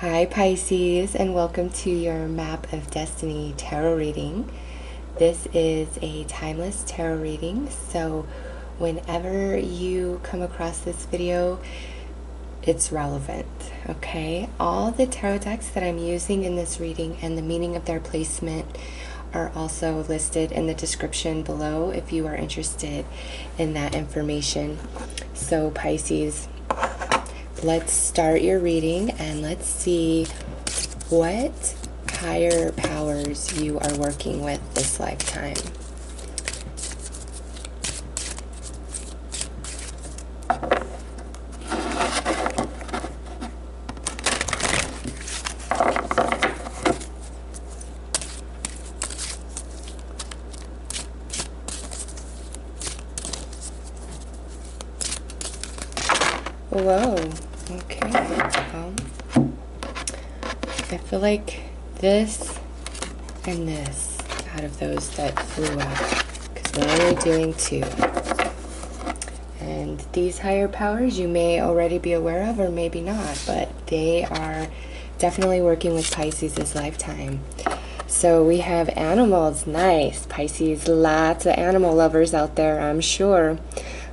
Hi Pisces, and welcome to your Map of Destiny tarot reading. This is a timeless tarot reading, so whenever you come across this video, it's relevant, okay? All the tarot decks that I'm using in this reading and the meaning of their placement are also listed in the description below if you are interested in that information. So Pisces, let's start your reading and let's see what higher powers you are working with this lifetime. Whoa, okay, well, I feel like this and this out of those that flew out, because we're only doing two. And these higher powers you may already be aware of or maybe not, but they are definitely working with Pisces this lifetime. So we have animals, nice, Pisces, lots of animal lovers out there, I'm sure.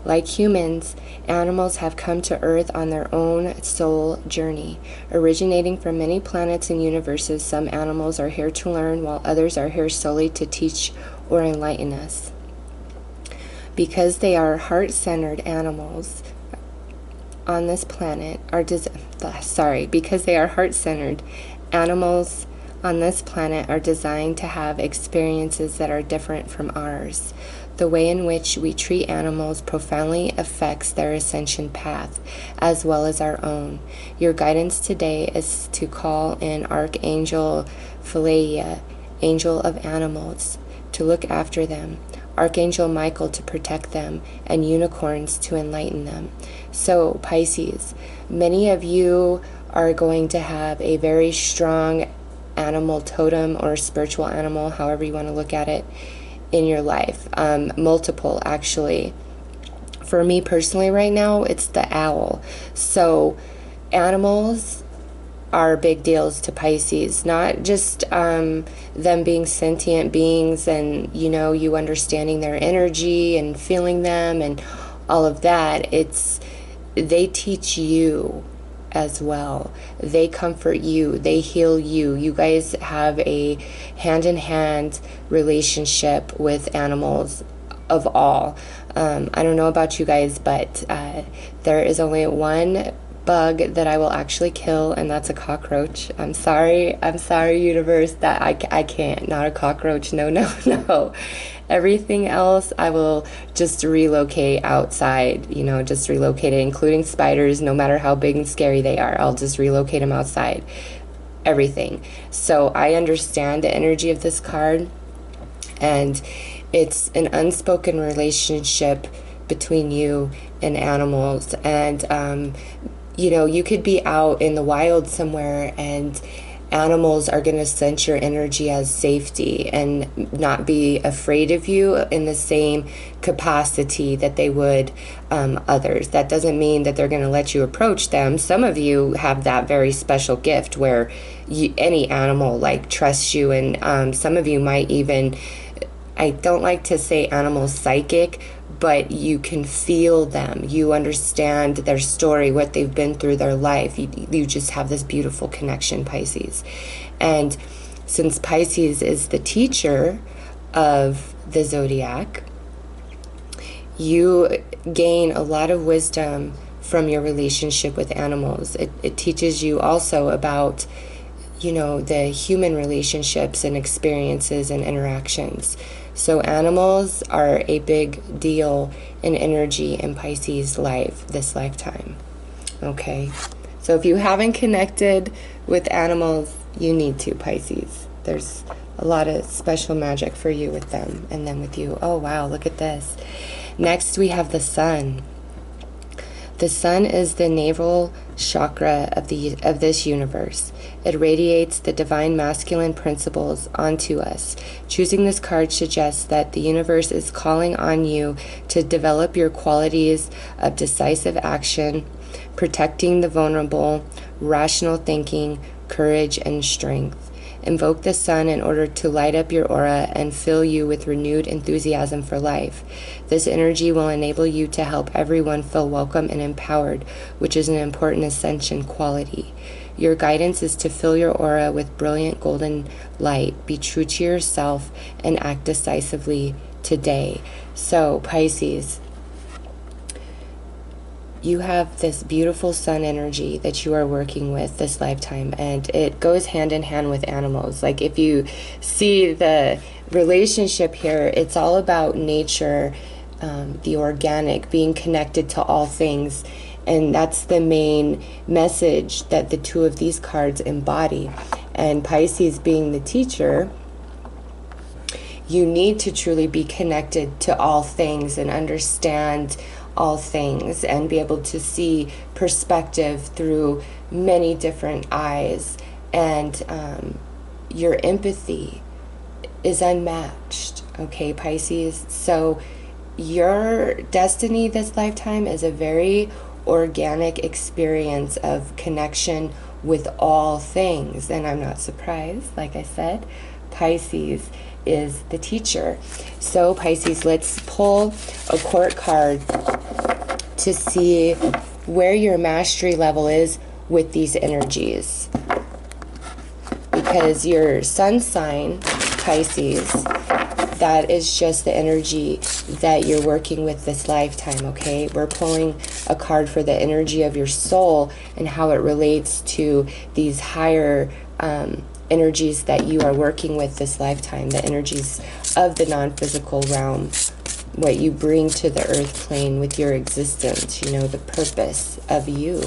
Like humans, animals have come to Earth on their own soul journey. Originating from many planets and universes, some animals are here to learn, while others are here solely to teach or enlighten us. Because they are heart-centered animals on this planet, because they are heart-centered, animals on this planet are designed to have experiences that are different from ours. The way in which we treat animals profoundly affects their ascension path, as well as our own. Your guidance today is to call in Archangel Phelan, Angel of Animals, to look after them, Archangel Michael to protect them, and unicorns to enlighten them. So, Pisces, many of you are going to have a very strong animal totem or spiritual animal, however you want to look at it, in your life. Multiple, actually. For me personally right now, it's the owl. So animals are big deals to Pisces, not just them being sentient beings and, you know, you understanding their energy and feeling them and all of that. They teach you as well. They comfort you, they heal you. You guys have a hand-in-hand relationship with animals of all. I don't know about you guys, but there is only one bug that I will actually kill, and that's a cockroach. I'm sorry universe, that I can't. Not a cockroach, no. Everything else I will just relocate outside, you know, just relocate it, including spiders, no matter how big and scary they are. I'll just relocate them outside. Everything. So I understand the energy of this card, and it's an unspoken relationship between you and animals. And you know, you could be out in the wild somewhere and animals are going to sense your energy as safety and not be afraid of you in the same capacity that they would others. That doesn't mean that they're going to let you approach them. Some of you have that very special gift where any animal like trusts you, and some of you might even, I don't like to say animals psychic, but you can feel them. You understand their story, what they've been through their life. You just have this beautiful connection, Pisces. And since Pisces is the teacher of the zodiac, you gain a lot of wisdom from your relationship with animals. It teaches you also about, you know, the human relationships and experiences and interactions. So animals are a big deal in energy in Pisces' life this lifetime. Okay, so if you haven't connected with animals, you need to, Pisces. There's a lot of special magic for you with them and then with you. Oh wow, look at this. Next we have the sun. The sun is the navel chakra of this universe. It radiates the divine masculine principles onto us. Choosing this card suggests that the universe is calling on you to develop your qualities of decisive action, protecting the vulnerable, rational thinking, courage, and strength. Invoke the sun in order to light up your aura and fill you with renewed enthusiasm for life. This energy will enable you to help everyone feel welcome and empowered, which is an important ascension quality. Your guidance is to fill your aura with brilliant golden light. Be true to yourself and act decisively today. So, Pisces, you have this beautiful sun energy that you are working with this lifetime, and it goes hand in hand with animals. Like, if you see the relationship here, it's all about nature, the organic, being connected to all things. And that's the main message that the two of these cards embody. And Pisces being the teacher, you need to truly be connected to all things and understand all things and be able to see perspective through many different eyes. And your empathy is unmatched, okay, Pisces? So your destiny this lifetime is a very organic experience of connection with all things. And I'm not surprised, like I said, Pisces is the teacher. So Pisces, let's pull a court card to see where your mastery level is with these energies. Because your sun sign, Pisces, that is just the energy that you're working with this lifetime, okay? We're pulling a card for the energy of your soul and how it relates to these higher energies that you are working with this lifetime, the energies of the non-physical realm, what you bring to the earth plane with your existence, you know, the purpose of you.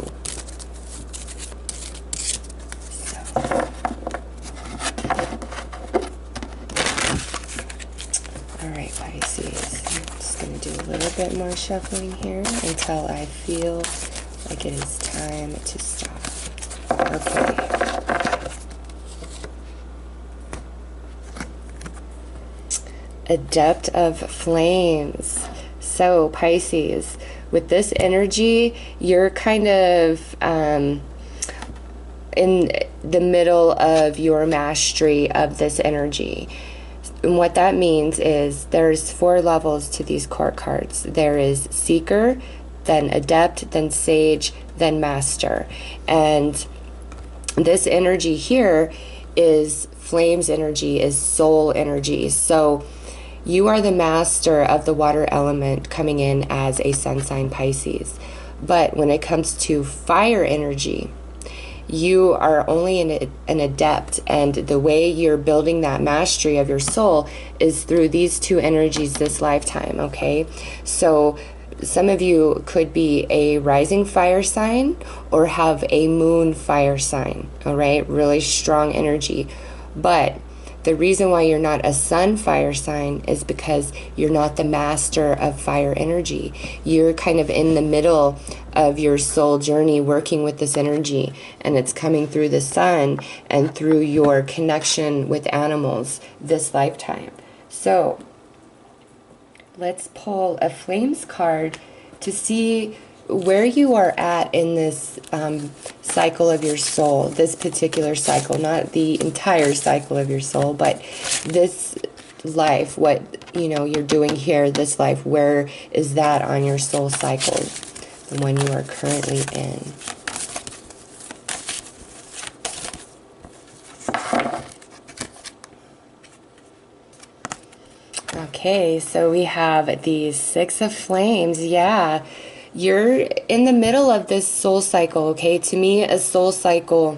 Alright, Pisces, I'm just going to do a little bit more shuffling here until I feel like it is time to stop. Okay. Adept of Flames. So, Pisces, with this energy, you're kind of in the middle of your mastery of this energy. And what that means is there's 4 levels to these court cards. There is Seeker, then Adept, then Sage, then Master. And this energy here is Flames energy, is soul energy. So you are the master of the water element coming in as a sun sign Pisces. But when it comes to fire energy, you are only an adept, and the way you're building that mastery of your soul is through these 2 energies this lifetime, okay? So some of you could be a rising fire sign or have a moon fire sign, all right? Really strong energy. But the reason why you're not a sun fire sign is because you're not the master of fire energy. You're kind of in the middle of your soul journey working with this energy, and it's coming through the sun and through your connection with animals this lifetime. So let's pull a Flames card to see where you are at in this cycle of your soul, this particular cycle, not the entire cycle of your soul, but this life, what, you know, you're doing here, this life, where is that on your soul cycle, the one you are currently in? Okay, so we have the 6 of Flames. Yeah, you're in the middle of this soul cycle, okay? To me, a soul cycle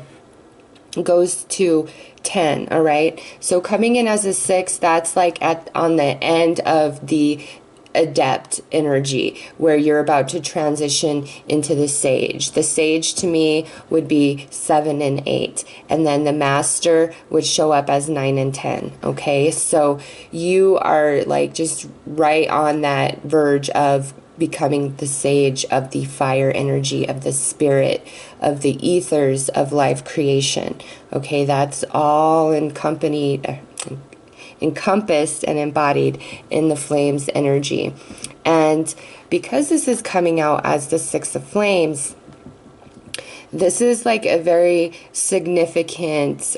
goes to 10, all right? So coming in as a 6, that's like on the end of the adept energy, where you're about to transition into the sage. The sage to me would be 7 and 8, and then the master would show up as 9 and 10. Okay, so you are like just right on that verge of becoming the sage of the fire energy, of the spirit, of the ethers of life creation. Okay, that's all encompassed and embodied in the Flames energy. And because this is coming out as the 6 of Flames, this is like a very significant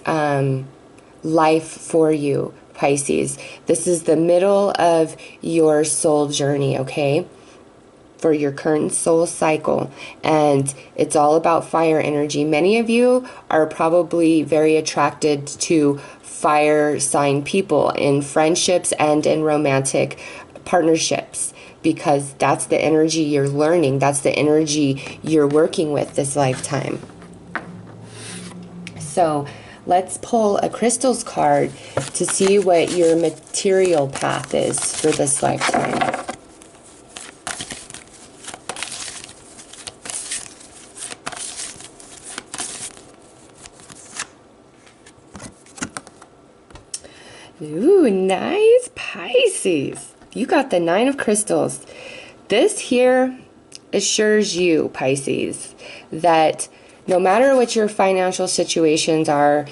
life for you, Pisces. This is the middle of your soul journey, okay? For your current soul cycle, and it's all about fire energy. Many of you are probably very attracted to fire sign people in friendships and in romantic partnerships, because that's the energy you're learning, that's the energy you're working with this lifetime. So let's pull a crystals card to see what your material path is for this lifetime. Ooh, nice, Pisces. You got the 9 of crystals. This here assures you, Pisces, that no matter what your financial situations are,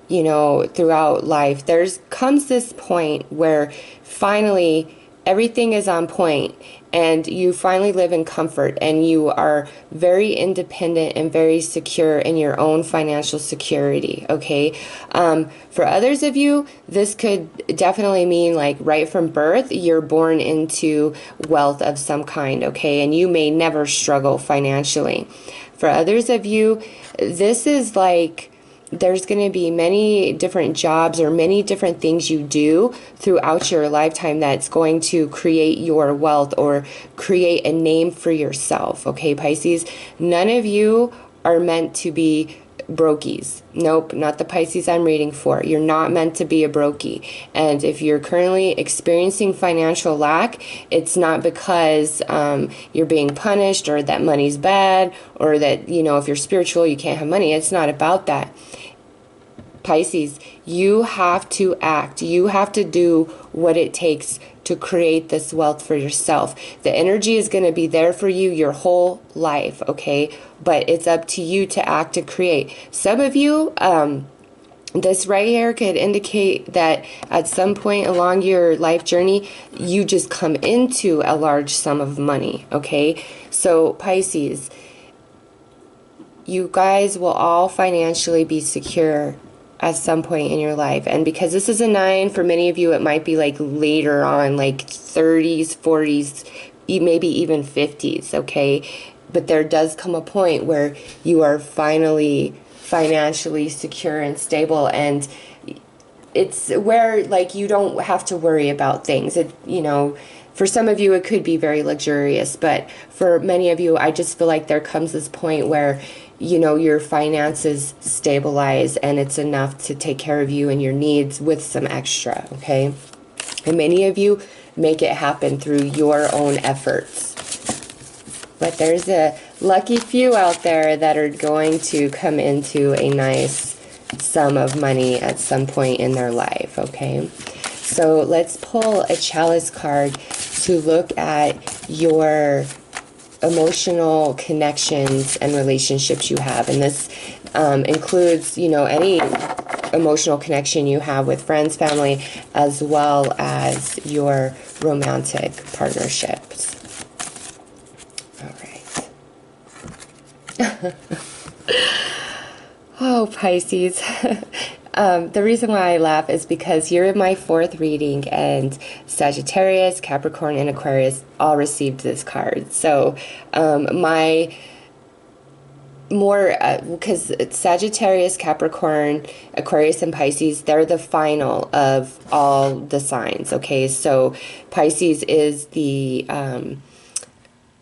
you know, throughout life, comes this point where finally everything is on point and you finally live in comfort and you are very independent and very secure in your own financial security, okay? For others of you, this could definitely mean like right from birth, you're born into wealth of some kind, okay? And you may never struggle financially. For others of you, this is like there's going to be many different jobs or many different things you do throughout your lifetime that's going to create your wealth or create a name for yourself, okay, Pisces? None of you are meant to be brokies. Nope, not the Pisces I'm reading for. You're not meant to be a brokey. And if you're currently experiencing financial lack, it's not because you're being punished or that money's bad or that, you know, if you're spiritual, you can't have money. It's not about that. Pisces, you have to act. You have to do what it takes to create this wealth for yourself. The energy is going to be there for you your whole life, okay? But it's up to you to act to create. Some of you, this right here could indicate that at some point along your life journey, you just come into a large sum of money, okay? So Pisces, you guys will all financially be secure at some point in your life. And because this is a 9, for many of you it might be like later on, like 30s, 40s, maybe even 50s, okay? But there does come a point where you are finally financially secure and stable, and it's where like you don't have to worry about things. It, you know, for some of you it could be very luxurious, but for many of you I just feel like there comes this point where, you know, your finances stabilize and it's enough to take care of you and your needs with some extra, okay? And many of you make it happen through your own efforts. But there's a lucky few out there that are going to come into a nice sum of money at some point in their life, okay? So let's pull a Chalice card to look at your emotional connections and relationships you have. And this includes, you know, any emotional connection you have with friends, family, as well as your romantic partnerships. All right. Oh, Pisces. The reason why I laugh is because you're in my 4th reading, and Sagittarius, Capricorn, and Aquarius all received this card. So because Sagittarius, Capricorn, Aquarius, and Pisces, they're the final of all the signs, okay? So Pisces is the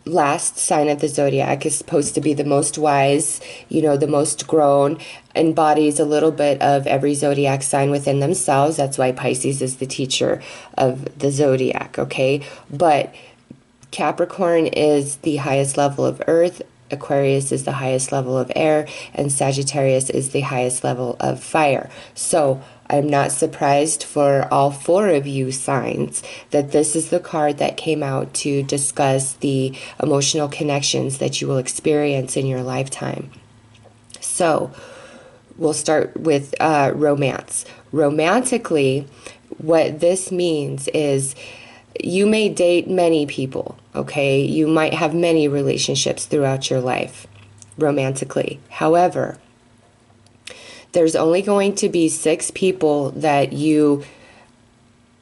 last sign of the zodiac, is supposed to be the most wise, you know, the most grown, embodies a little bit of every zodiac sign within themselves. That's why Pisces is the teacher of the zodiac, okay? But Capricorn is the highest level of earth, Aquarius is the highest level of air, and Sagittarius is the highest level of fire. So I'm not surprised for all 4 of you signs that this is the card that came out to discuss the emotional connections that you will experience in your lifetime. So we'll start with romance. Romantically, what this means is you may date many people, okay? You might have many relationships throughout your life. romantically. However, there's only going to be 6 people that you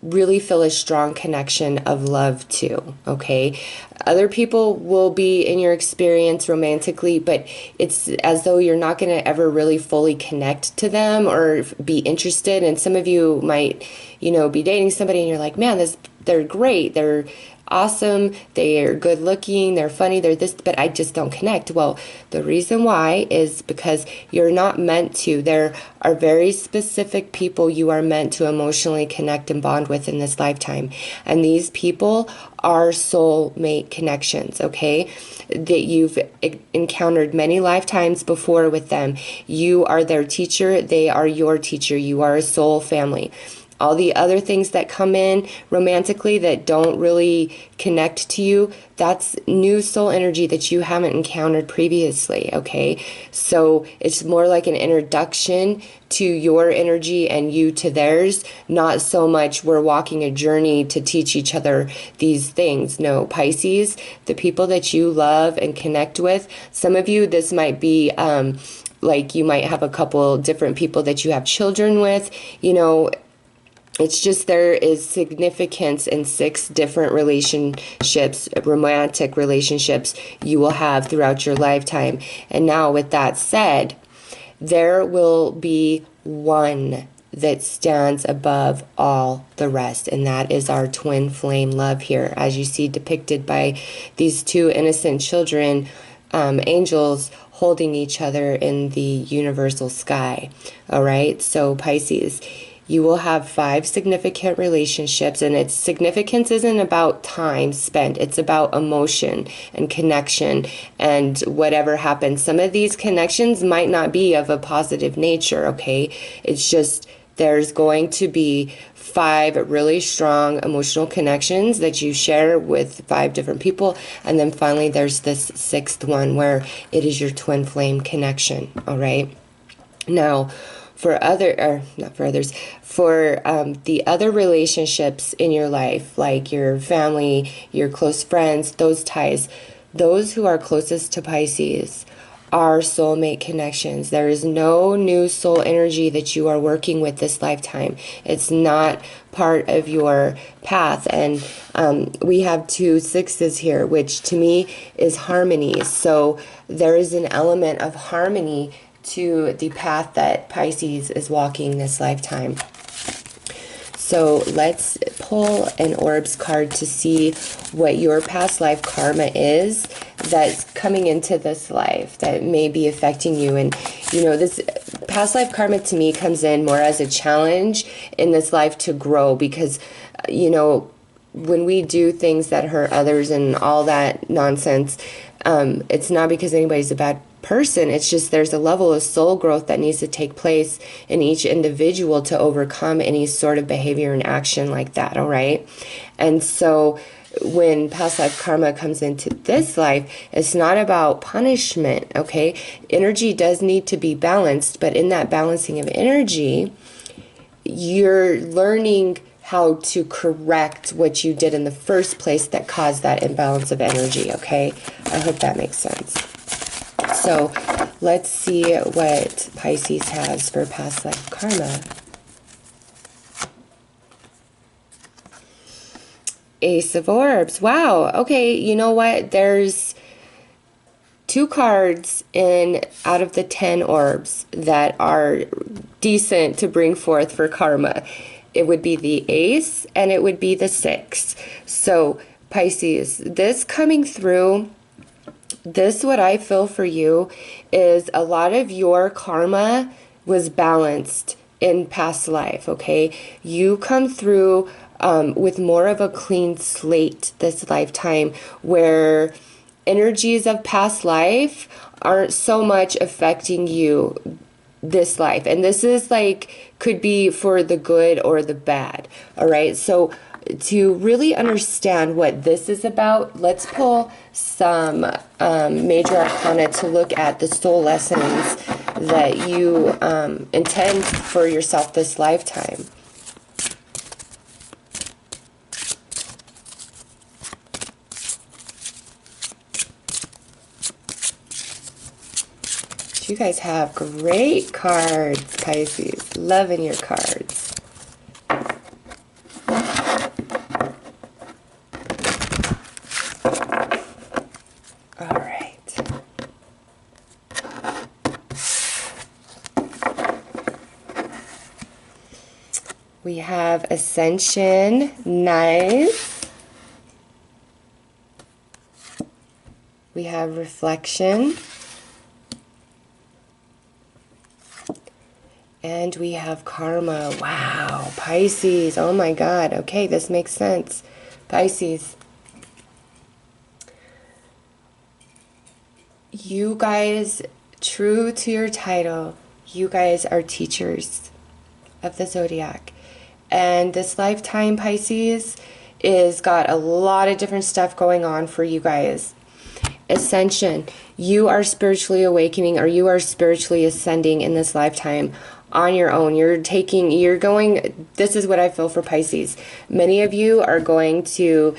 really feel a strong connection of love to, okay? Other people will be in your experience romantically, but it's as though you're not going to ever really fully connect to them or be interested. And some of you might, you know, be dating somebody and you're like, man, they're great, they're awesome, they're good looking, they're funny, they're this, but I just don't connect. Well, the reason why is because you're not meant to. There are very specific people you are meant to emotionally connect and bond with in this lifetime. And these people are soulmate connections, okay? That you've encountered many lifetimes before with them. You are their teacher, they are your teacher. You are a soul family. All the other things that come in romantically that don't really connect to you, that's new soul energy that you haven't encountered previously, okay? So it's more like an introduction to your energy and you to theirs, not so much we're walking a journey to teach each other these things. No, Pisces, the people that you love and connect with, some of you, this might be like you might have a couple different people that you have children with, you know. It's just there is significance in 6 different relationships, romantic relationships you will have throughout your lifetime. And now with that said, there will be one that stands above all the rest, and that is our twin flame love here, as you see depicted by these 2 innocent children, angels holding each other in the universal sky. All right, so Pisces, you will have 5 significant relationships, and its significance isn't about time spent. It's about emotion and connection and whatever happens. Some of these connections might not be of a positive nature, okay? It's just there's going to be 5 really strong emotional connections that you share with 5 different people. And then finally, there's this 6th one where it is your twin flame connection, all right? Now, for the other relationships in your life, like your family, your close friends, those ties, those who are closest to Pisces are soulmate connections. There is no new soul energy that you are working with this lifetime. It's not part of your path. And we have 2 6s here, which to me is harmony. So there is an element of harmony to the path that Pisces is walking this lifetime. So let's pull an Orbs card to see what your past life karma is that's coming into this life that may be affecting you. And, you know, this past life karma to me comes in more as a challenge in this life to grow, because, you know, when we do things that hurt others and all that nonsense, it's not because anybody's a bad person. It's just there's a level of soul growth that needs to take place in each individual to overcome any sort of behavior and action like that, all right? And so when past life karma comes into this life, it's not about punishment, okay? Energy does need to be balanced, but in that balancing of energy, you're learning how to correct what you did in the first place that caused that imbalance of energy, okay? I hope that makes sense. So let's see what Pisces has for past life karma. Ace of Orbs. Wow. Okay, you know what? There's 2 cards out of the 10 orbs that are decent to bring forth for karma. It would be the Ace and it would be the 6. So Pisces, this coming through, this, what I feel for you is a lot of your karma was balanced in past life, okay? You come through with more of a clean slate this lifetime, where energies of past life aren't so much affecting you this life. And this is like, could be for the good or the bad, all right? So to really understand what this is about, let's pull some major arcana to look at the soul lessons that you intend for yourself this lifetime. You guys have great cards, Pisces. Loving your cards. All right. We have Ascension. Nice. We have Reflection. And we have Karma. Wow. Pisces. Oh my God. Okay, this makes sense. Pisces. You guys, true to your title, you guys are teachers of the zodiac. And this lifetime, Pisces, is got a lot of different stuff going on for you guys. Ascension. You are spiritually awakening, or you are spiritually ascending in this lifetime on your own. You're going, this is what I feel for Pisces. Many of you are going to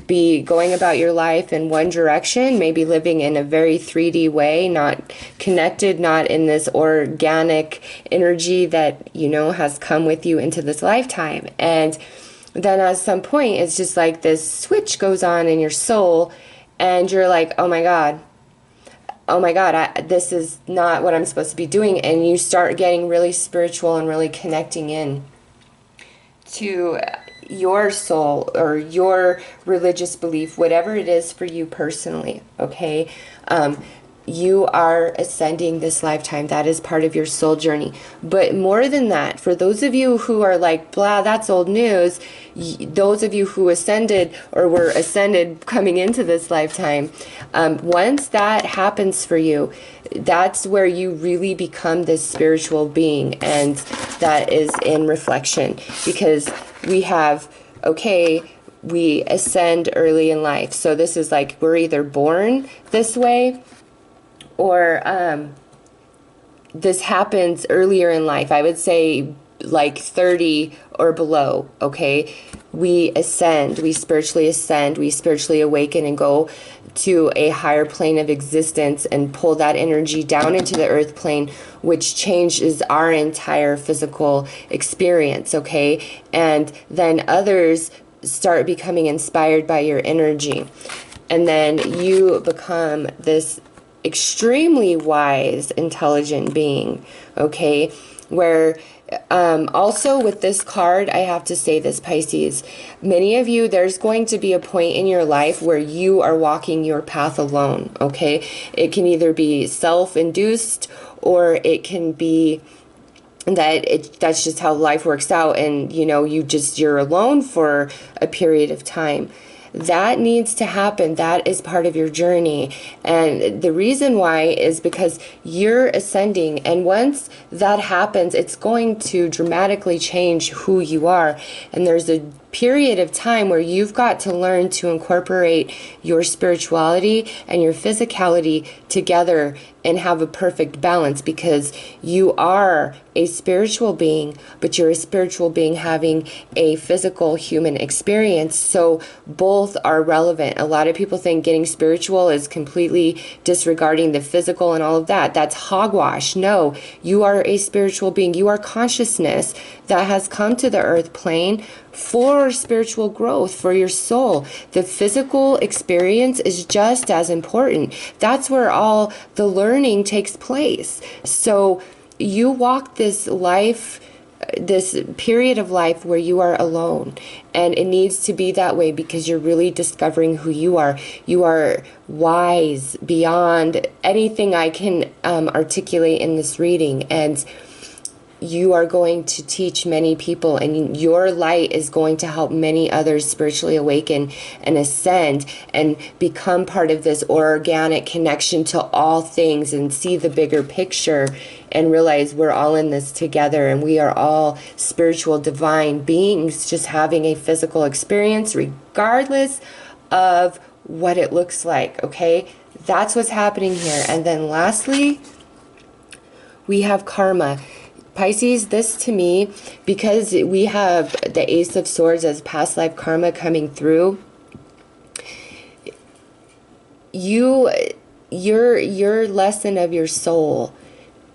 be going about your life in one direction, maybe living in a very 3D way, not connected, not in this organic energy that, you know, has come with you into this lifetime. And then at some point, it's just like this switch goes on in your soul, and you're like, oh my God, this is not what I'm supposed to be doing. And you start getting really spiritual and really connecting in to your soul or your religious belief, whatever it is for you personally, okay? You are ascending this lifetime. That is part of your soul journey. But more than that, for those of you who are like, blah, that's old news, those of you who ascended or were ascended coming into this lifetime, once that happens for you, that's where you really become this spiritual being. And that is in reflection, because we have, okay, we ascend early in life. So this is like, we're either born this way, or this happens earlier in life. I would say like 30 or below, okay? We ascend, we spiritually ascend, we spiritually awaken and go to a higher plane of existence and pull that energy down into the earth plane, which changes our entire physical experience, okay? And then others start becoming inspired by your energy. And then you become this extremely wise, intelligent being, okay? Where also with this card, I have to say this, Pisces, many of you, there's going to be a point in your life where you are walking your path alone, okay? It can either be self-induced, or it can be that's just how life works out, and you know, you're alone for a period of time. That needs to happen. That is part of your journey. And the reason why is because you're ascending. And once that happens, it's going to dramatically change who you are. And there's a period of time where you've got to learn to incorporate your spirituality and your physicality together and have a perfect balance, because you are a spiritual being, but you're a spiritual being having a physical human experience. So both are relevant. A lot of people think getting spiritual is completely disregarding the physical and all of that. That's hogwash. No, you are a spiritual being. You are consciousness that has come to the earth plane for spiritual growth, for your soul. The physical experience is just as important. That's where all the learning takes place. So you walk this life, this period of life where you are alone, and it needs to be that way because you're really discovering who you are. You are wise beyond anything I can articulate in this reading, and you are going to teach many people, and your light is going to help many others spiritually awaken and ascend and become part of this organic connection to all things, and see the bigger picture and realize we're all in this together, and we are all spiritual divine beings just having a physical experience regardless of what it looks like, okay? That's what's happening here. And then lastly, we have karma. Pisces, this to me, because we have the Ace of Swords as past life karma coming through, your lesson of your soul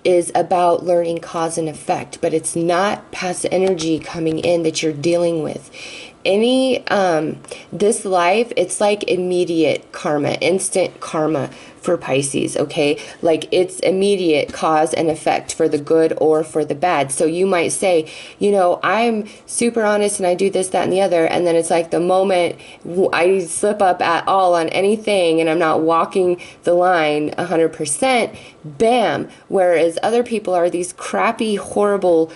is about learning cause and effect, but it's not past energy coming in that you're dealing with. This life, it's like immediate karma, instant karma for Pisces, okay? Like it's immediate cause and effect for the good or for the bad. So you might say, you know, I'm super honest and I do this, that, and the other, and then it's like the moment I slip up at all on anything and I'm not walking the line 100%, bam. Whereas other people are these crappy, horrible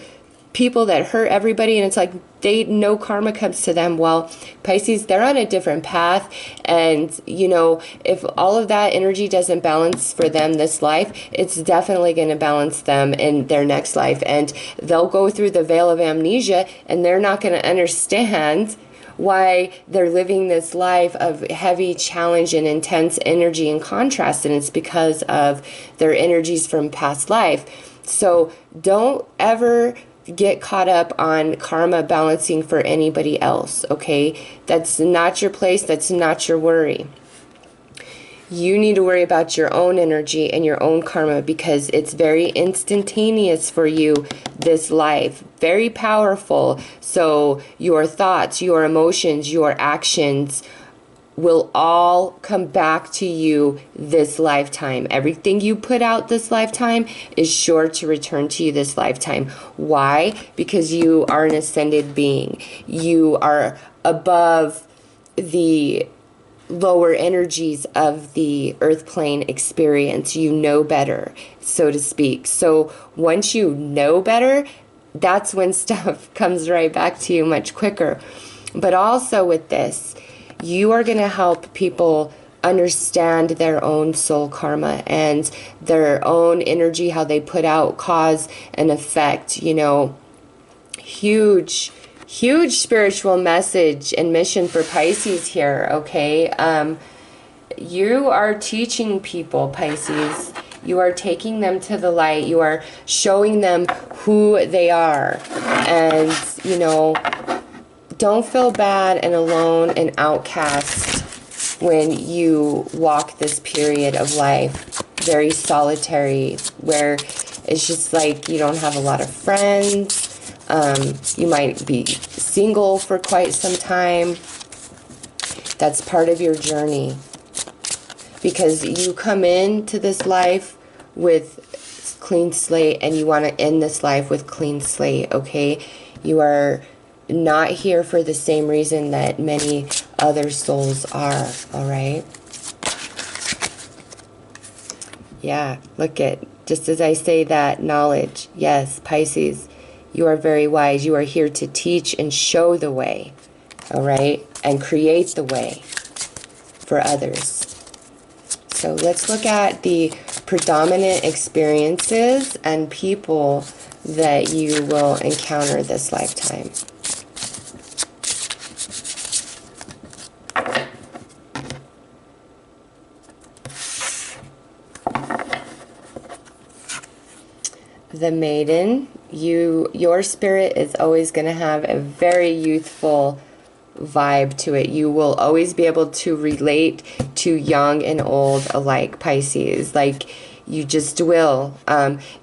people that hurt everybody, and it's like no karma comes to them. Well, Pisces, they're on a different path, and you know, if all of that energy doesn't balance for them this life, it's definitely going to balance them in their next life, and they'll go through the veil of amnesia, and they're not going to understand why they're living this life of heavy challenge and intense energy and contrast, and it's because of their energies from past life. So don't ever get caught up on karma balancing for anybody else, okay? That's not your place. That's not your worry. You need to worry about your own energy and your own karma, because it's very instantaneous for you this life. Very powerful. So your thoughts, your emotions, your actions will all come back to you this lifetime. Everything you put out this lifetime is sure to return to you this lifetime. Why? Because you are an ascended being. You are above the lower energies of the earth plane experience. You know better, so to speak. So once you know better, that's when stuff comes right back to you much quicker. But also with this, you are going to help people understand their own soul karma and their own energy, how they put out cause and effect. You know, huge spiritual message and mission for Pisces here, okay? You are teaching people, Pisces. You are taking them to the light. You are showing them who they are. And, you know, don't feel bad and alone and outcast when you walk this period of life, very solitary, where it's just like you don't have a lot of friends. You might be single for quite some time. That's part of your journey, because you come into this life with clean slate and you want to end this life with clean slate, okay? You are not here for the same reason that many other souls are, all right? Yeah, look at, just as I say that, knowledge. Yes, Pisces, you are very wise. You are here to teach and show the way, all right? And create the way for others. So let's look at the predominant experiences and people that you will encounter this lifetime. The Maiden, your spirit is always going to have a very youthful vibe to it. You will always be able to relate to young and old alike, Pisces. Like, you just will.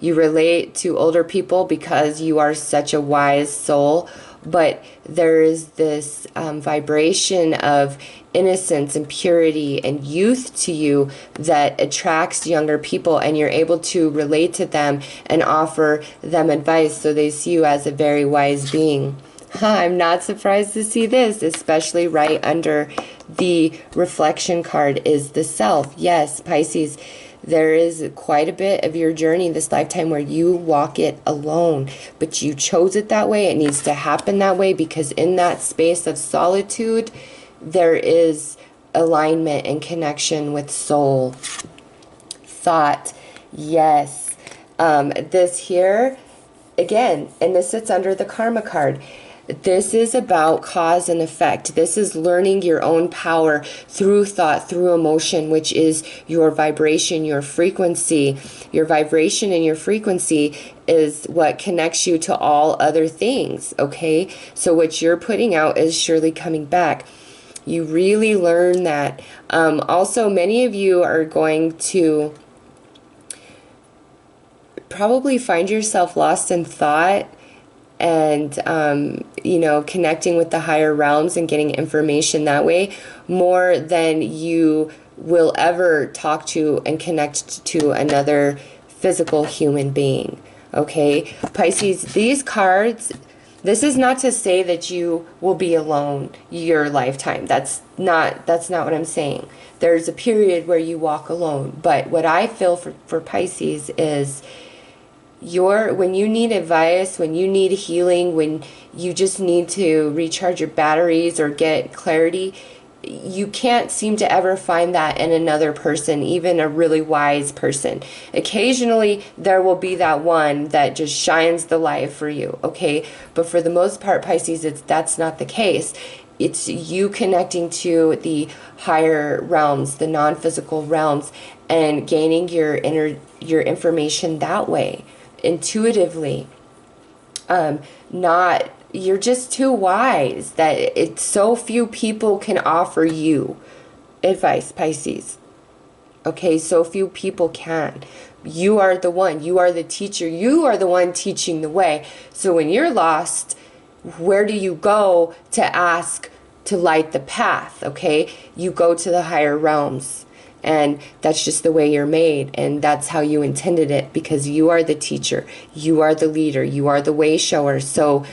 You relate to older people because you are such a wise soul, but there is this vibration of innocence and purity and youth to you that attracts younger people, and you're able to relate to them and offer them advice, so they see you as a very wise being. I'm not surprised to see this, especially right under the reflection card is the self. Yes, Pisces, there is quite a bit of your journey this lifetime where you walk it alone, but you chose it that way. It needs to happen that way, because in that space of solitude, there is alignment and connection with soul, thought. Yes. This here, again, and this sits under the karma card. This is about cause and effect. This is learning your own power through thought, through emotion, which is your vibration, your frequency. Your vibration and your frequency is what connects you to all other things, okay? So what you're putting out is surely coming back. You really learn that. Also, many of you are going to probably find yourself lost in thought and, you know, connecting with the higher realms and getting information that way more than you will ever talk to and connect to another physical human being. Okay, Pisces, these cards, this is not to say that you will be alone your lifetime. That's not what I'm saying. There's a period where you walk alone. But what I feel for Pisces is when you need advice, when you need healing, when you just need to recharge your batteries or get clarity, you can't seem to ever find that in another person, even a really wise person. Occasionally, there will be that one that just shines the light for you, okay? But for the most part, Pisces, that's not the case. It's you connecting to the higher realms, the non-physical realms, and gaining your information that way, intuitively. You're just too wise that so few people can offer you advice, Pisces. Okay, so few people can. You are the one. You are the teacher. You are the one teaching the way. So when you're lost, where do you go to ask to light the path? Okay, you go to the higher realms. And that's just the way you're made, and that's how you intended it, because you are the teacher, you are the leader, you are the way shower. So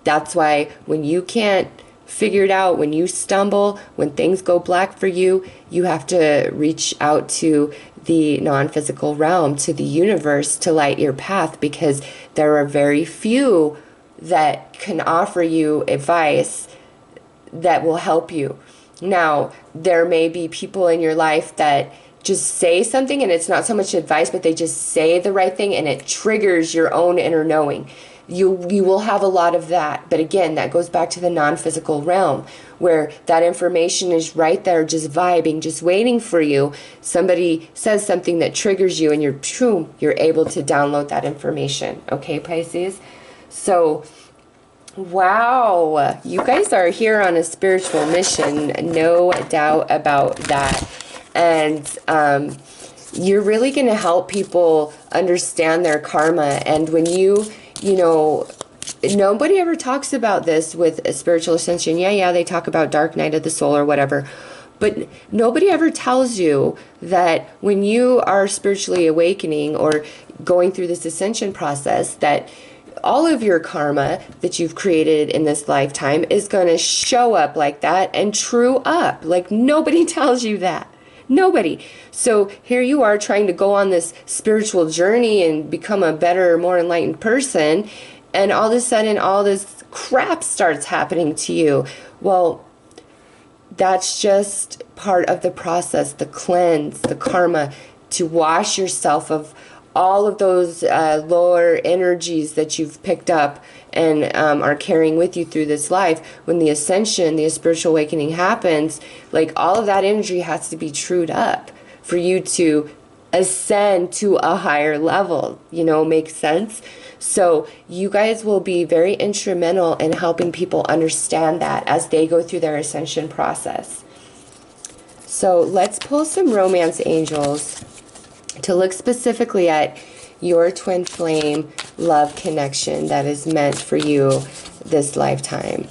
that's why when you can't figure it out, when you stumble, when things go black for you, you have to reach out to the non-physical realm, to the universe, to light your path, because there are very few that can offer you advice that will help you. Now, there may be people in your life that just say something, and it's not so much advice, but they just say the right thing, and it triggers your own inner knowing. You will have a lot of that. But again, that goes back to the non-physical realm, where that information is right there, just vibing, just waiting for you. Somebody says something that triggers you, and you're able to download that information. Okay, Pisces? So, wow, you guys are here on a spiritual mission, no doubt about that. And you're really going to help people understand their karma. And when you know, nobody ever talks about this with a spiritual ascension. Yeah, they talk about dark night of the soul or whatever. But nobody ever tells you that when you are spiritually awakening or going through this ascension process, that all of your karma that you've created in this lifetime is going to show up like that and true up. Like, nobody tells you that. Nobody. So here you are trying to go on this spiritual journey and become a better, more enlightened person, and all of a sudden all this crap starts happening to you. Well, that's just part of the process, the cleanse, the karma, to wash yourself of all of those lower energies that you've picked up and are carrying with you through this life. When the ascension, the spiritual awakening happens, like, all of that energy has to be trued up for you to ascend to a higher level. You know, makes sense? So you guys will be very instrumental in helping people understand that as they go through their ascension process. So let's pull some romance angels to look specifically at your twin flame love connection that is meant for you this lifetime.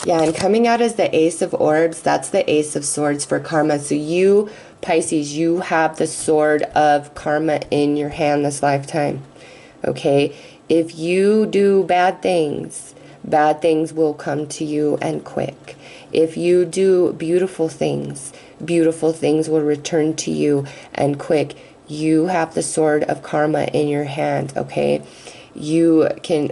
Yeah, and coming out as the Ace of Orbs, that's the Ace of Swords for karma. So you, Pisces, you have the sword of karma in your hand this lifetime. Okay? If you do bad things will come to you, and quick. If you do beautiful things will return to you, and quick. You have the sword of karma in your hand, okay? You can,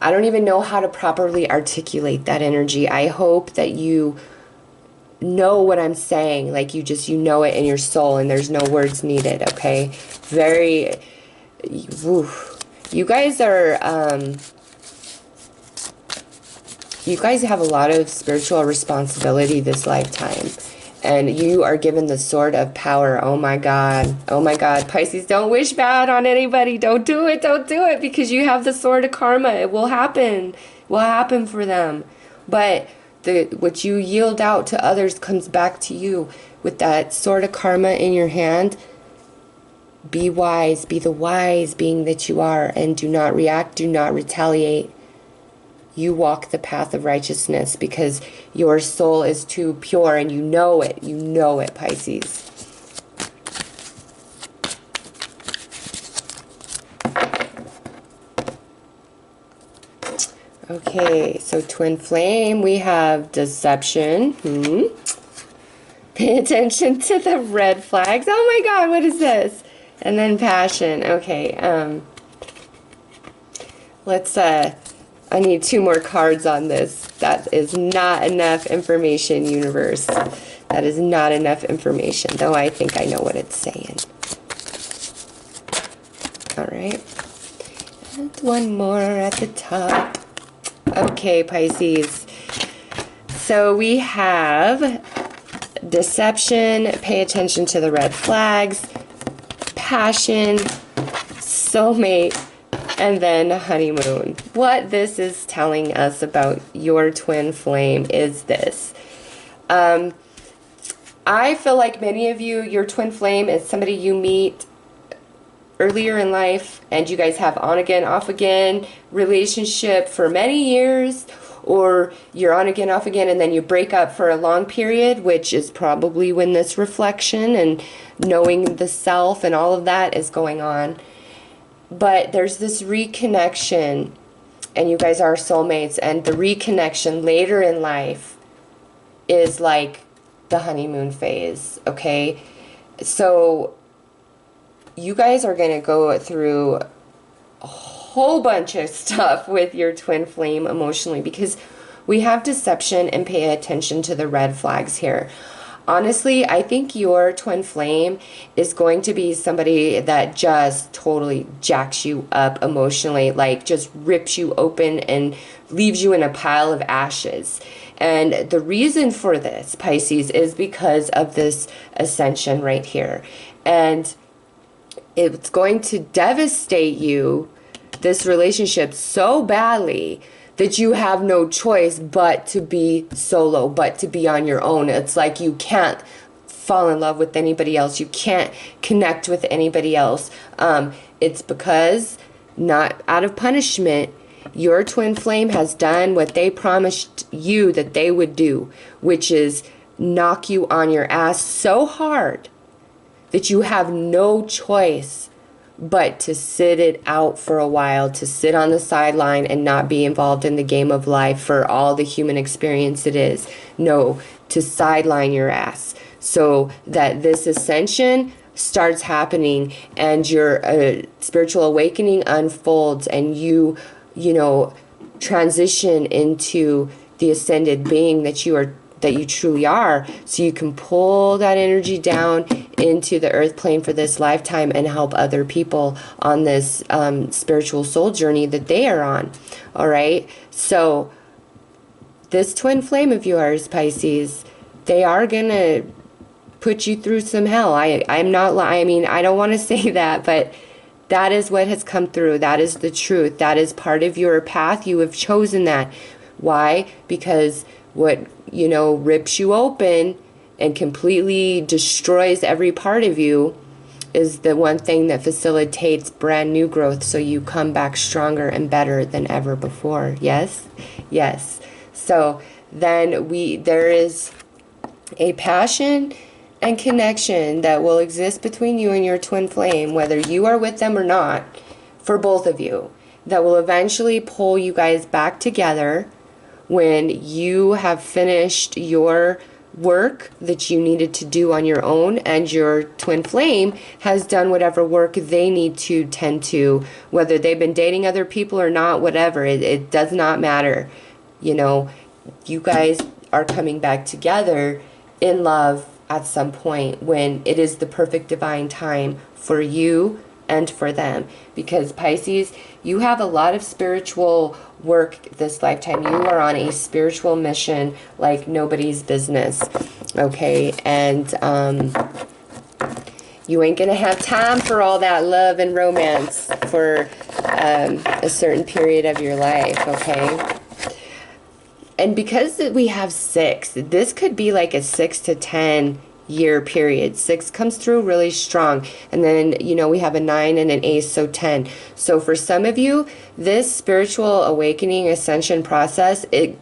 I don't even know how to properly articulate that energy. I hope that you know what I'm saying, like you know it in your soul and there's no words needed, okay? Very, you guys are, you guys have a lot of spiritual responsibility this lifetime. And you are given the sword of power. Oh my God. Oh my God. Pisces, don't wish bad on anybody. Don't do it. Don't do it. Because you have the sword of karma. It will happen. It will happen for them. But what you yield out to others comes back to you. With that sword of karma in your hand, be wise, be the wise being that you are, and do not react, do not retaliate. You walk the path of righteousness because your soul is too pure, and you know it, Pisces. Okay, so twin flame, we have deception. Pay attention to the red flags. Oh my God, what is this? And then passion. Okay, let's, I need 2 more cards on this. That is not enough information, universe. That is not enough information, though I think I know what it's saying. All right. And 1 more at the top. Okay, Pisces. So we have deception, pay attention to the red flags, passion, soulmate, and then honeymoon. What this is telling us about your twin flame is this. I feel like many of you, your twin flame is somebody you meet earlier in life, and you guys have on again, off again relationship for many years, or you're on again, off again, and then you break up for a long period, which is probably when this reflection and knowing the self and all of that is going on. But there's this reconnection, and you guys are soulmates, and the reconnection later in life is like the honeymoon phase, okay? So you guys are going to go through a whole bunch of stuff with your twin flame emotionally, because we have deception and pay attention to the red flags here. Honestly, I think your twin flame is going to be somebody that just totally jacks you up emotionally, like just rips you open and leaves you in a pile of ashes. And the reason for this, Pisces, is because of this ascension right here. And it's going to devastate you, this relationship, so badly that you have no choice but to be solo, but to be on your own. It's like you can't fall in love with anybody else. You can't connect with anybody else. It's because, not out of punishment, your twin flame has done what they promised you that they would do, which is knock you on your ass so hard that you have no choice but to sit it out for a while, to sit on the sideline and not be involved in the game of life for all the human experience it is. No, to sideline your ass so that this ascension starts happening and your spiritual awakening unfolds, and you know, transition into the ascended being that you truly are, so you can pull that energy down into the earth plane for this lifetime and help other people on this spiritual soul journey that they are on. All right, so this twin flame of yours, Pisces, they are gonna put you through some hell. I'm not lying. I mean, I don't want to say that, but that is what has come through. That is the truth. That is part of your path. You have chosen that. Why? Because what, you know, rips you open and completely destroys every part of you is the one thing that facilitates brand new growth, so you come back stronger and better than ever before. Yes? Yes. So then there is a passion and connection that will exist between you and your twin flame, whether you are with them or not, for both of you, that will eventually pull you guys back together when you have finished your work that you needed to do on your own, and your twin flame has done whatever work they need to tend to, whether they've been dating other people or not, whatever, it does not matter. You know, you guys are coming back together in love at some point when it is the perfect divine time for you and for them. Because Pisces, you have a lot of spiritual work this lifetime. You are on a spiritual mission like nobody's business, okay? And you ain't gonna have time for all that love and romance for a certain period of your life, okay? And because we have 6, this could be like a 6 to 10 year period. 6 comes through really strong. And then, you know, we have a 9 and an ace, so 10. So for some of you, this spiritual awakening ascension process, it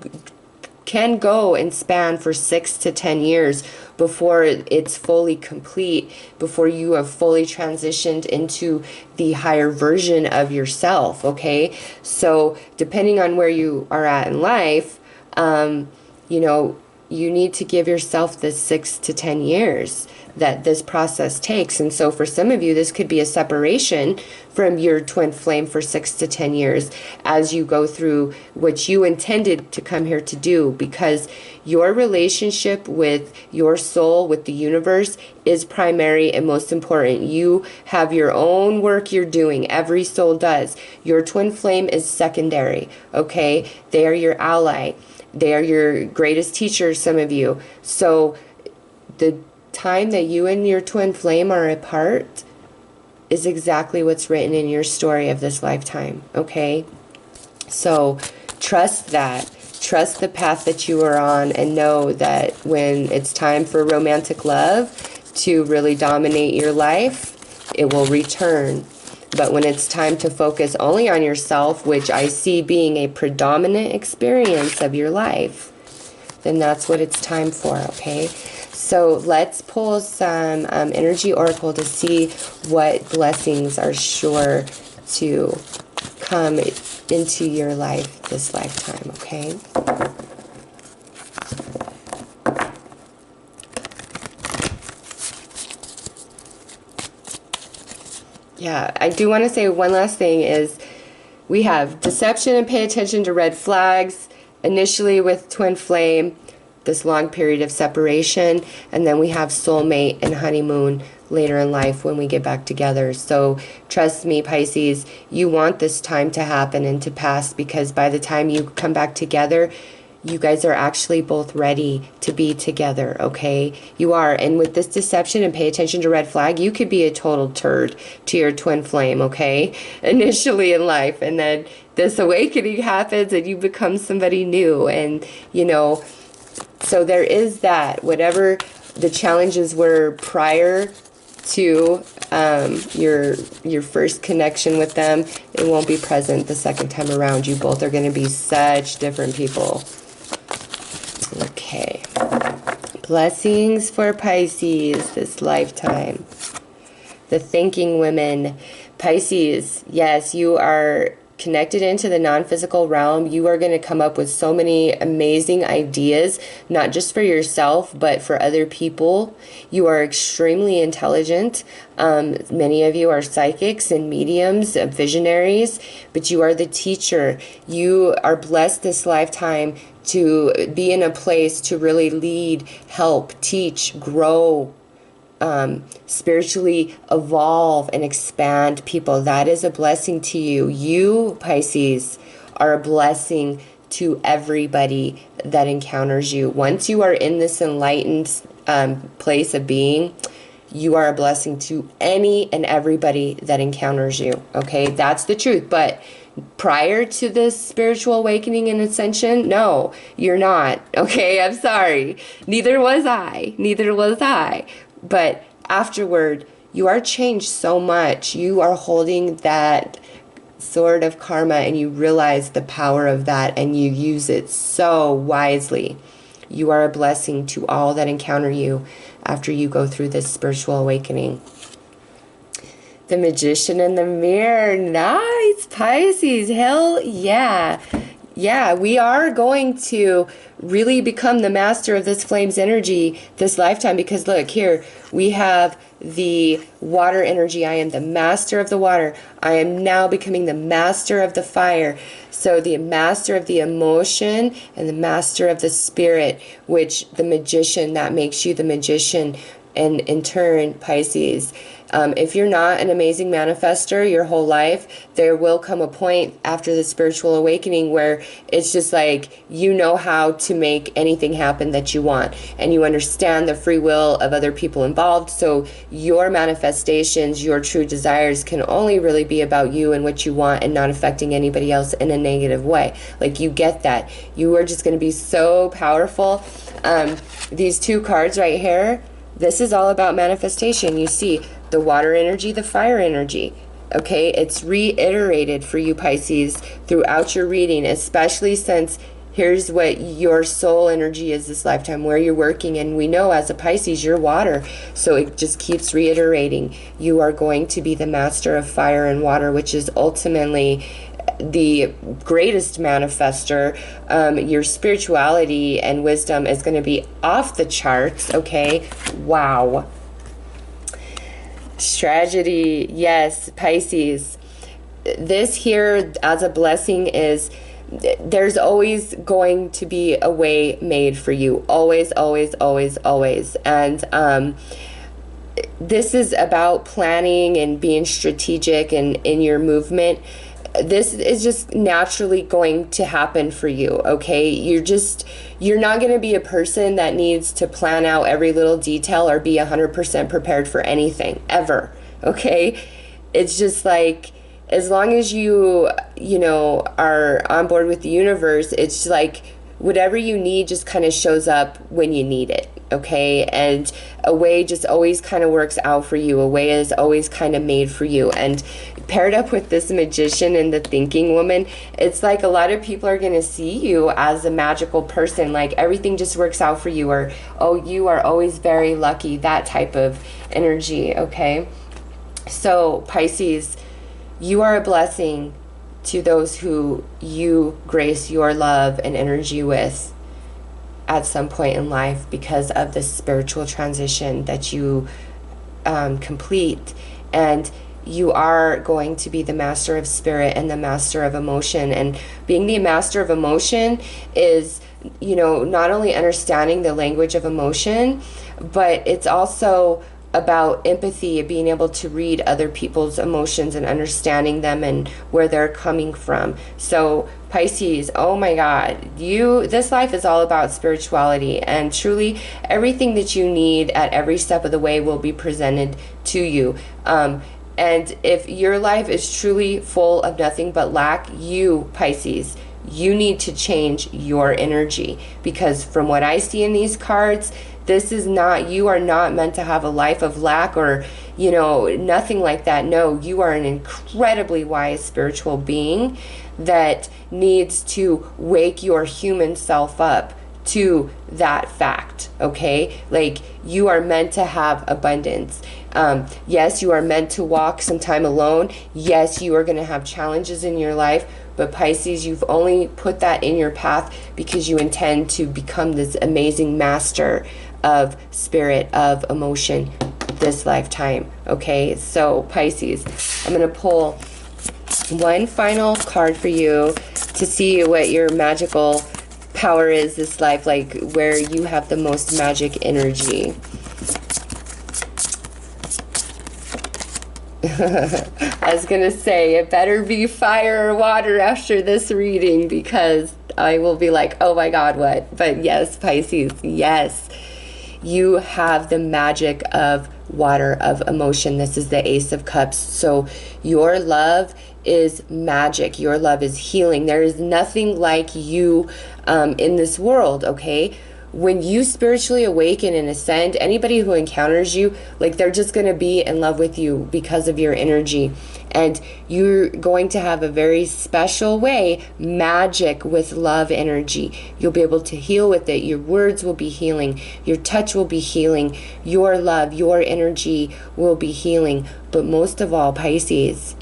can go and span for 6 to 10 years before it's fully complete, before you have fully transitioned into the higher version of yourself, okay? So depending on where you are at in life, you know, you need to give yourself the 6 to 10 years that this process takes. And so for some of you, this could be a separation from your twin flame for 6 to 10 years as you go through what you intended to come here to do, because your relationship with your soul, with the universe, is primary and most important. You have your own work you're doing. Every soul does. Your twin flame is secondary, okay? They are your ally. They are your greatest teachers, some of you. So the time that you and your twin flame are apart is exactly what's written in your story of this lifetime, okay? So trust that. Trust the path that you are on, and know that when it's time for romantic love to really dominate your life, it will return. But when it's time to focus only on yourself, which I see being a predominant experience of your life, then that's what it's time for, okay? So let's pull some energy oracle to see what blessings are sure to come into your life this lifetime, okay? Yeah, I do want to say one last thing is we have deception and pay attention to red flags, initially with twin flame, this long period of separation, and then we have soulmate and honeymoon later in life when we get back together. So trust me, Pisces, you want this time to happen and to pass, because by the time you come back together, you guys are actually both ready to be together, okay? You are. And with this deception and pay attention to red flag, you could be a total turd to your twin flame, okay? Initially in life. And then this awakening happens and you become somebody new. And, you know, so there is that. Whatever the challenges were prior to your first connection with them, it won't be present the second time around. You both are going to be such different people. Okay. Blessings for Pisces this lifetime. The thinking women. Pisces, yes, you are connected into the non-physical realm. You are going to come up with so many amazing ideas, not just for yourself, but for other people. You are extremely intelligent. Many of you are psychics and mediums, visionaries, but you are the teacher. You are blessed this lifetime to be in a place to really lead, help, teach, grow, spiritually evolve and expand people. That is a blessing to you. You, Pisces, are a blessing to everybody that encounters you. Once you are in this enlightened place of being, you are a blessing to any and everybody that encounters you. Okay, that's the truth. But prior to this spiritual awakening and ascension, no, you're not. Okay, I'm sorry. Neither was I. Neither was I. But afterward, you are changed so much. You are holding that sword of karma, and you realize the power of that, and you use it so wisely. You are a blessing to all that encounter you after you go through this spiritual awakening. The Magician in the Mirror. Nice, Pisces. Hell yeah. Yeah, we are going to really become the master of this flame's energy this lifetime, because look here, we have the water energy. I am the master of the water. I am now becoming the master of the fire. So the master of the emotion and the master of the spirit, which the magician, that makes you the magician. And in turn, Pisces, if you're not an amazing manifester your whole life, there will come a point after the spiritual awakening where it's just like you know how to make anything happen that you want, and you understand the free will of other people involved. So your manifestations, your true desires can only really be about you and what you want, and not affecting anybody else in a negative way. Like, you get that. You are just going to be so powerful. These two cards right here, this is all about manifestation. You see the water energy, the fire energy. Okay, it's reiterated for you, Pisces, throughout your reading, especially since here's what your soul energy is this lifetime, where you're working. And we know as a Pisces, you're water. So it just keeps reiterating. You are going to be the master of fire and water, which is ultimately the greatest manifester. Your spirituality and wisdom is going to be off the charts. Okay, wow. Tragedy, yes, Pisces. This here as a blessing is, there's always going to be a way made for you. Always, always, always, always. And this is about planning and being strategic and in your movement. This is just naturally going to happen for you, okay? You're not going to be a person that needs to plan out every little detail or be 100% prepared for anything, ever, okay? It's just like, as long as you know, are on board with the universe, it's like whatever you need just kind of shows up when you need it, okay? And a way just always kind of works out for you. A way is always kind of made for you. And paired up with this Magician and the Thinking Woman, it's like a lot of people are going to see you as a magical person, like everything just works out for you, or, oh, you are always very lucky, that type of energy, okay? So, Pisces, you are a blessing to those who you grace your love and energy with at some point in life, because of the spiritual transition that you complete. And you are going to be the master of spirit and the master of emotion. And being the master of emotion is, you know, not only understanding the language of emotion, but it's also about empathy, being able to read other people's emotions and understanding them and where they're coming from. So Pisces, oh my God, this life is all about spirituality, and truly everything that you need at every step of the way will be presented to you. And if your life is truly full of nothing but lack, you, Pisces, you need to change your energy, because from what I see in these cards, you are not meant to have a life of lack or, you know, nothing like that. No, you are an incredibly wise spiritual being that needs to wake your human self up to that fact, okay? Like, you are meant to have abundance. Yes, you are meant to walk some time alone. Yes, you are going to have challenges in your life. But Pisces, you've only put that in your path because you intend to become this amazing master of spirit, of emotion this lifetime, okay? So Pisces, I'm going to pull one final card for you to see what your magical power is this life, like where you have the most magic energy. I was going to say, it better be fire or water after this reading, because I will be like, oh my God, what? But yes, Pisces, yes. You have the magic of water, of emotion. This is the Ace of Cups. So your love is magic. Your love is healing. There is nothing like you in this world, okay? When you spiritually awaken and ascend, anybody who encounters you, like, they're just going to be in love with you because of your energy. And you're going to have a very special way, magic with love energy. You'll be able to heal with it. Your words will be healing. Your touch will be healing. Your love, your energy will be healing. But most of all, Pisces,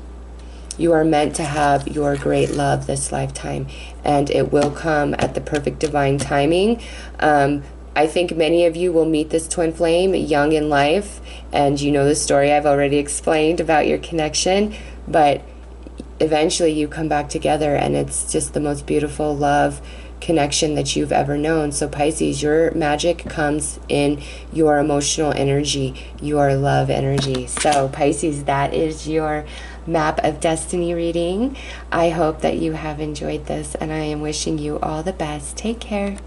you are meant to have your great love this lifetime, and it will come at the perfect divine timing. I think many of you will meet this twin flame young in life, and you know the story I've already explained about your connection, but eventually you come back together, and it's just the most beautiful love connection that you've ever known. So Pisces, your magic comes in your emotional energy, your love energy. So Pisces, that is your map of destiny reading. I hope that you have enjoyed this, and I am wishing you all the best. Take care.